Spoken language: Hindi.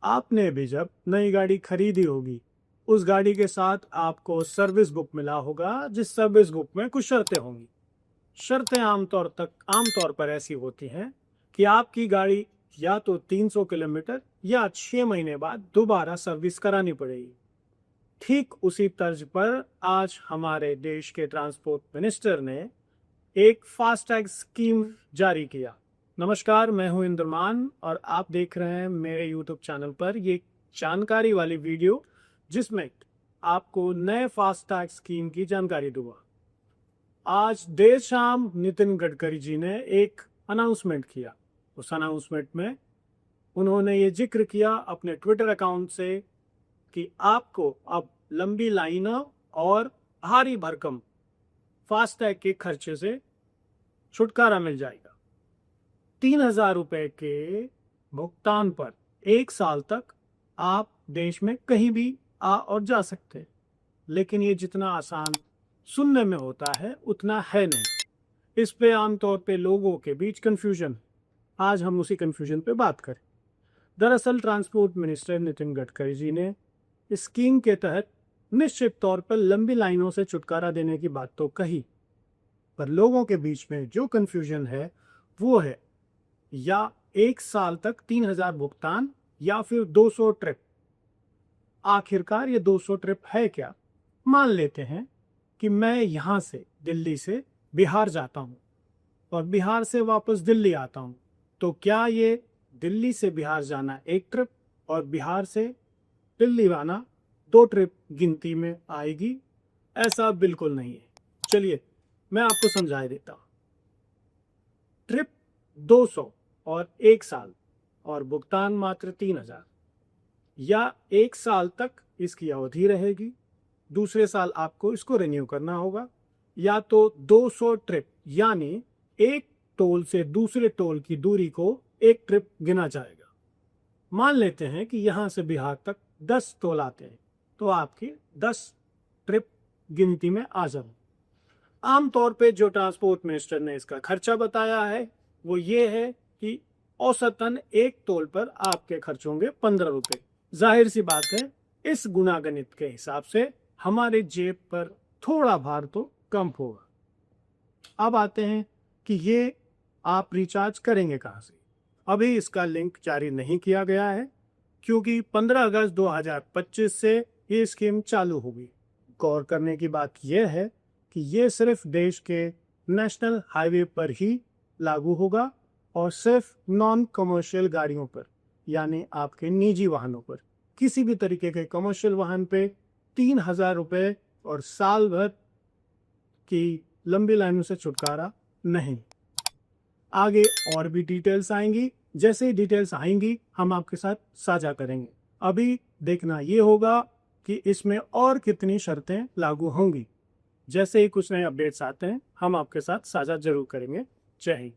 आपने भी जब नई गाड़ी खरीदी होगी, उस गाड़ी के साथ आपको सर्विस बुक मिला होगा, जिस सर्विस बुक में कुछ शर्तें होंगी। शर्तें आमतौर पर ऐसी होती हैं कि आपकी गाड़ी या तो 300 किलोमीटर या 6 महीने बाद दोबारा सर्विस करानी पड़ेगी। ठीक उसी तर्ज पर आज हमारे देश के ट्रांसपोर्ट मिनिस्टर ने एक फास्टैग स्कीम जारी किया। नमस्कार, मैं हूं इंद्रमान और आप देख रहे हैं मेरे यूट्यूब चैनल पर ये जानकारी वाली वीडियो, जिसमें आपको नए फास्टैग स्कीम की जानकारी दूंगा। आज देर शाम नितिन गडकरी जी ने एक अनाउंसमेंट किया। उस अनाउंसमेंट में उन्होंने ये जिक्र किया अपने ट्विटर अकाउंट से कि आपको अब लंबी लाइनों और भारी भरकम फास्टैग के खर्चे से छुटकारा मिल जाएगा। 3,000 रुपए के भुगतान पर 1 साल तक आप देश में कहीं भी आ और जा सकते हैं। लेकिन ये जितना आसान सुनने में होता है उतना है नहीं। इस पे आमतौर पे लोगों के बीच कंफ्यूजन। आज हम उसी कंफ्यूजन पे बात करें। दरअसल ट्रांसपोर्ट मिनिस्टर नितिन गडकरी जी ने इस स्कीम के तहत निश्चित तौर पर लंबी लाइनों से छुटकारा देने की बात तो कही, पर लोगों के बीच में जो कंफ्यूजन है वो है या 1 साल तक 3,000 भुगतान या फिर 200 ट्रिप। आखिरकार ये 200 ट्रिप है क्या? मान लेते हैं कि मैं यहाँ से दिल्ली से बिहार जाता हूँ और बिहार से वापस दिल्ली आता हूँ, तो क्या ये दिल्ली से बिहार जाना एक ट्रिप और बिहार से दिल्ली आना 2 ट्रिप गिनती में आएगी? ऐसा बिल्कुल नहीं है। चलिए मैं आपको समझा देता हूँ। ट्रिप 200 और 1 साल और भुगतान मात्र 3,000, या 1 साल तक इसकी अवधि रहेगी, दूसरे साल आपको इसको रिन्यू करना होगा, या तो 200 ट्रिप यानी एक टोल से दूसरे टोल की दूरी को एक ट्रिप गिना जाएगा। मान लेते हैं कि यहाँ से बिहार तक 10 टोल आते हैं, तो आपकी 10 ट्रिप गिनती में आ जाए। आमतौर पे जो ट्रांसपोर्ट मिनिस्टर ने इसका खर्चा बताया है वो ये है कि औसतन एक टोल पर आपके खर्च होंगे 15 रुपए। जाहिर सी बात है, इस गुणागणित के हिसाब से हमारे जेब पर थोड़ा भार तो कम होगा। अब आते हैं कि ये आप रिचार्ज करेंगे कहाँ से। अभी इसका लिंक जारी नहीं किया गया है क्योंकि 15 अगस्त 2025 से ये स्कीम चालू होगी। गौर करने की बात यह है कि ये सिर्फ देश के नेशनल हाईवे पर ही लागू होगा और सिर्फ नॉन कमर्शियल गाड़ियों पर, यानी आपके निजी वाहनों पर। किसी भी तरीके के कमर्शियल वाहन पे 3,000 रुपये और साल भर की लंबी लाइनों से छुटकारा नहीं। आगे और भी डिटेल्स आएंगी, जैसे ही डिटेल्स आएंगी हम आपके साथ साझा करेंगे। अभी देखना ये होगा कि इसमें और कितनी शर्तें लागू होंगी। जैसे ही कुछ नए अपडेट्स आते हैं हम आपके साथ साझा जरूर करेंगे। जय हिंद।